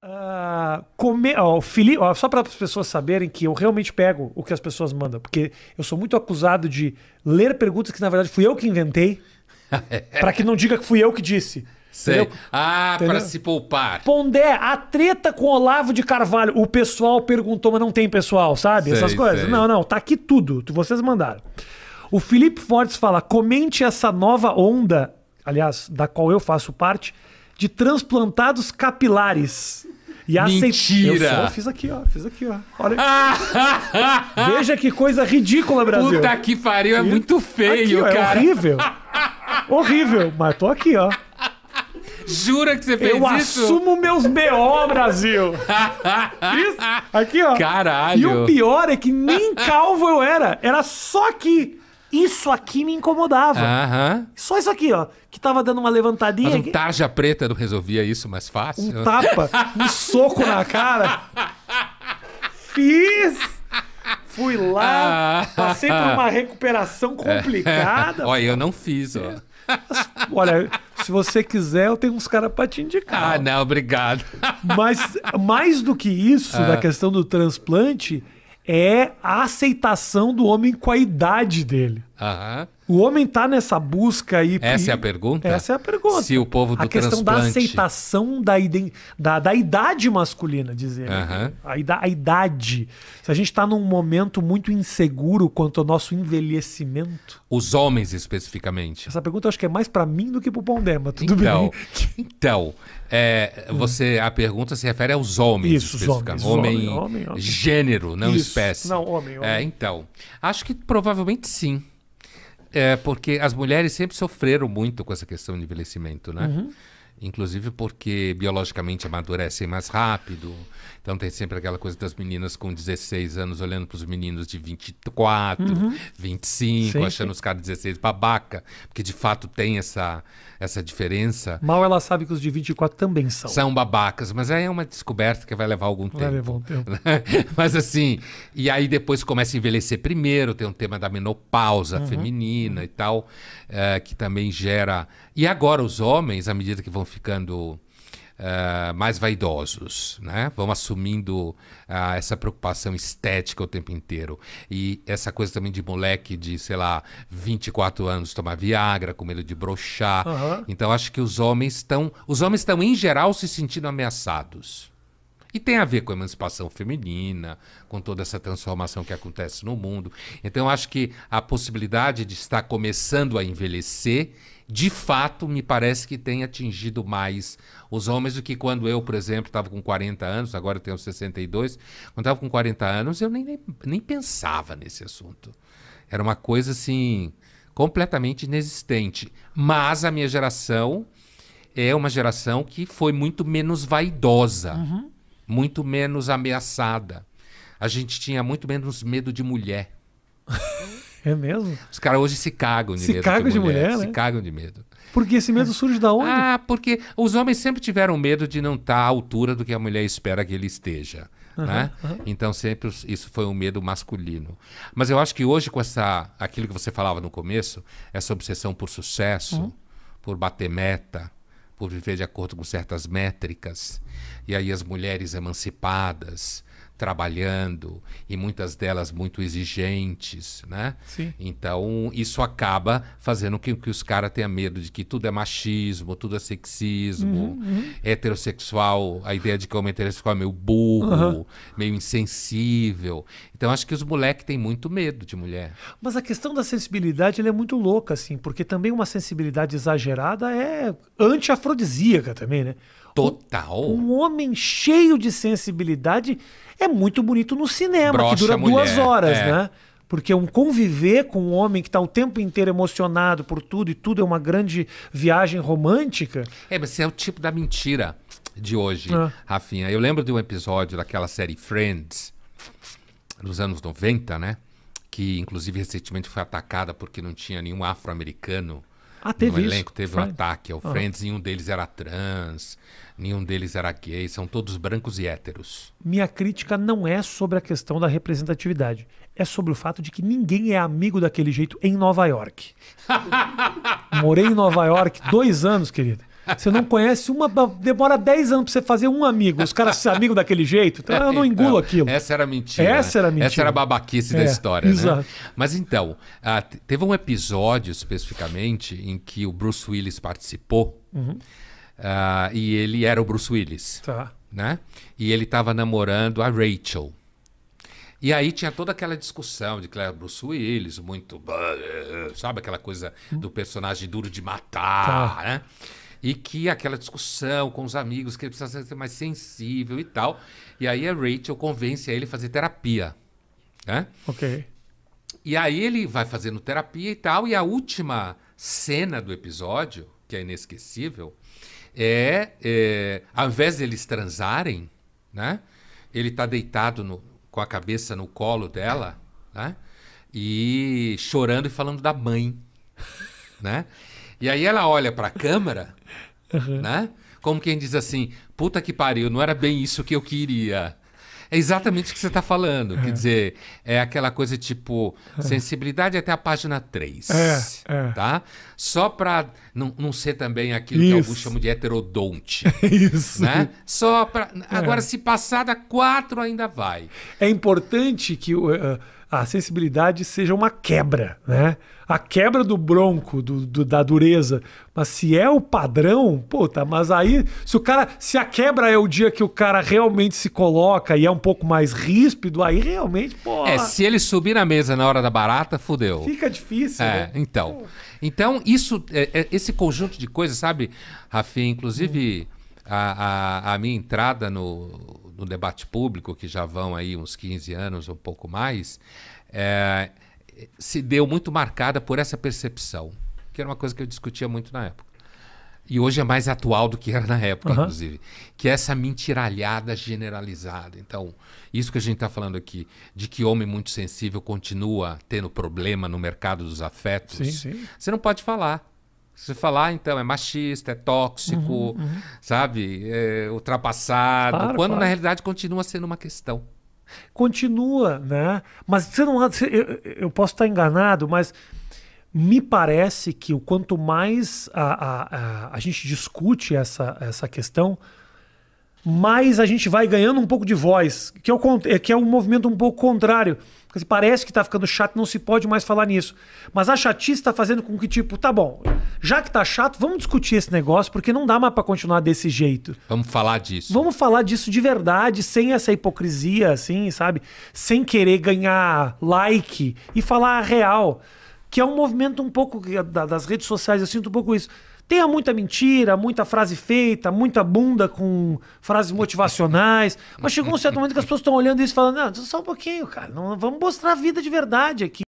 Ó, o Felipe, ó, só para as pessoas saberem que eu realmente pego o que as pessoas mandam, porque eu sou muito acusado de ler perguntas que na verdade fui eu que inventei, para que não diga que fui eu que disse. Sei. Entendeu? Para se poupar. Pondé, a treta com Olavo de Carvalho. O pessoal perguntou, mas não tem pessoal, sabe? Sei, Essas coisas. sei. Não, tá aqui tudo. Vocês mandaram. O Felipe Fortes fala, comente essa nova onda, aliás, da qual eu faço parte, de transplantados capilares. E Mentira! Eu fiz aqui, ó. Olha aqui. Veja que coisa ridícula, Brasil. Puta que pariu, é muito feio, aqui, ó, cara. É horrível. Horrível, mas tô aqui, ó. Jura que você fez Eu isso? assumo meus BO, Brasil. Isso. Aqui, ó. Caralho. E o pior é que nem calvo eu era. Era só que isso aqui me incomodava. Aham. Só isso aqui, ó. Que tava dando uma levantadinha. Mas um aqui. tarja preta não resolvia isso mais fácil? Um tapa, um soco na cara. Fiz. Fui lá, passei por uma recuperação complicada. Olha, eu não fiz, ó. Olha, se você quiser, eu tenho uns caras pra te indicar. Ah, não, obrigado. Mas mais do que isso, da questão do transplante, é a aceitação do homem com a idade dele. Aham. O homem tá nessa busca aí. Essa é a pergunta? Essa é a pergunta. Se o povo do a questão da transplante... aceitação da idade masculina, dizer. Aham. A idade. Se a gente tá num momento muito inseguro quanto ao nosso envelhecimento. Os homens, especificamente. Essa pergunta eu acho que é mais pra mim do que pro Pondé, mas tudo Então, bem. a pergunta se refere aos homens, Isso, os especificamente. homens. Homem, Homem. gênero, não Isso. espécie. Não, homem. Então, acho que provavelmente sim. Porque as mulheres sempre sofreram muito com essa questão de envelhecimento, né? Uhum. Inclusive porque biologicamente amadurecem mais rápido. Então tem sempre aquela coisa das meninas com 16 anos olhando para os meninos de 24, 25, Sim, achando os caras de 16 babaca. Porque de fato tem essa diferença. Mal ela sabe que os de 24 também são. São babacas, mas aí é uma descoberta que vai levar algum tempo. Vai levar um tempo. Mas assim, e aí depois começa a envelhecer primeiro, tem um tema da menopausa feminina e tal, que também gera... E agora os homens, à medida que vão ficando mais vaidosos, né? Vão assumindo essa preocupação estética o tempo inteiro. E essa coisa também de moleque de, sei lá, 24 anos tomar Viagra, com medo de broxar. Então acho que os homens estão, em geral, se sentindo ameaçados. E tem a ver com a emancipação feminina, com toda essa transformação que acontece no mundo. Então, eu acho que a possibilidade de estar começando a envelhecer, de fato, me parece que tem atingido mais os homens do que quando eu, por exemplo, estava com 40 anos, agora eu tenho 62. Quando estava com 40 anos, eu nem pensava nesse assunto. Era uma coisa, assim, completamente inexistente. Mas a minha geração é uma geração que foi muito menos vaidosa. Muito menos ameaçada. A gente tinha muito menos medo de mulher. É mesmo? Os caras hoje se cagam de Se medo cagam de mulher, Se né? cagam de medo. Porque esse medo surge da onde? Porque os homens sempre tiveram medo de não estar à altura do que a mulher espera que ele esteja. Né? Então sempre isso foi um medo masculino. Mas eu acho que hoje com aquilo que você falava no começo, essa obsessão por sucesso, por bater meta, por viver de acordo com certas métricas, e aí as mulheres emancipadas, trabalhando, e muitas delas muito exigentes, né? Sim. Então, isso acaba fazendo com que os caras tenham medo de que tudo é machismo, tudo é sexismo, heterossexual, a ideia de que o homem heterossexual é meio burro, meio insensível. Então, acho que os moleques têm muito medo de mulher. Mas a questão da sensibilidade ela é muito louca, assim, porque também uma sensibilidade exagerada é anti-afrodisíaca também, né? Total. Um homem cheio de sensibilidade é muito bonito no cinema, Brocha que dura a mulher, 2 horas, né? Porque conviver com um homem que está o tempo inteiro emocionado por tudo e tudo é uma grande viagem romântica. Mas esse é o tipo da mentira de hoje, Rafinha. Eu lembro de um episódio daquela série Friends, nos anos 90, né? Que inclusive recentemente foi atacada porque não tinha nenhum afro-americano no elenco. Teve um ataque ao Friends, nenhum deles era trans, nenhum deles era gay, são todos brancos e héteros. Minha crítica não é sobre a questão da representatividade, é sobre o fato de que ninguém é amigo daquele jeito em Nova York. Morei em Nova York 2 anos, querida. Você não conhece uma... Demora 10 anos pra você fazer um amigo. Os caras se amigos daquele jeito. Então eu não engulo aquilo. Essa era mentira. Essa era mentira. Essa era a babaquice da história, exato. né? Mas então, teve um episódio especificamente em que o Bruce Willis participou. E ele era o Bruce Willis. Tá. Né? E ele estava namorando a Rachel. E aí tinha toda aquela discussão de que era Bruce Willis, muito... Sabe aquela coisa do personagem duro de matar, né? E que aquela discussão com os amigos, que ele precisa ser mais sensível e tal. E aí a Rachel convence ele a fazer terapia, né? Ok. E aí ele vai fazendo terapia e tal. E a última cena do episódio, que é inesquecível, ao invés deles transarem, né? Ele tá deitado com a cabeça no colo dela, né? E chorando e falando da mãe, né? E aí ela olha para a câmera, né? Como quem diz assim, puta que pariu, não era bem isso que eu queria. É exatamente o que você está falando. Quer dizer, é aquela coisa tipo, sensibilidade até a página 3. Tá? Só para não ser também aquilo que alguns chamam de heterodonte. Isso. Né? Só para. Agora, se passar da 4, ainda vai. É importante que a sensibilidade seja uma quebra, né? A quebra do bronco, da dureza. Mas se é o padrão, puta, mas aí, se a quebra é o dia que o cara realmente se coloca e é um pouco mais ríspido, aí realmente, pô. Se ele subir na mesa na hora da barata, fudeu. Fica difícil, né? Então esse conjunto de coisas, sabe, Rafinha, inclusive a minha entrada no debate público, que já vão aí uns 15 anos, um pouco mais, se deu muito marcada por essa percepção, que era uma coisa que eu discutia muito na época. E hoje é mais atual do que era na época, inclusive. Que é essa mentiralhada generalizada. Então, isso que a gente está falando aqui, de que homem muito sensível continua tendo problema no mercado dos afetos, você não pode falar. Se você falar, então, é machista, é tóxico, sabe? É ultrapassado. Claro, quando, na realidade, continua sendo uma questão. Continua, né? Mas você não, eu posso estar enganado, mas me parece que o quanto mais a gente discute essa questão, mais a gente vai ganhando um pouco de voz, que é um movimento um pouco contrário. Porque parece que está ficando chato, não se pode mais falar nisso. Mas a chatice está fazendo com que, tipo, tá bom, já que tá chato, vamos discutir esse negócio, porque não dá mais para continuar desse jeito. Vamos falar disso. Vamos falar disso de verdade, sem essa hipocrisia, assim, sabe? Sem querer ganhar like e falar a real. Que é um movimento um pouco das redes sociais, eu sinto um pouco isso. Tenha muita mentira, muita frase feita, muita bunda com frases motivacionais. Mas chegou um certo momento que as pessoas estão olhando isso e falando, não, só um pouquinho, cara. Não, vamos mostrar a vida de verdade aqui.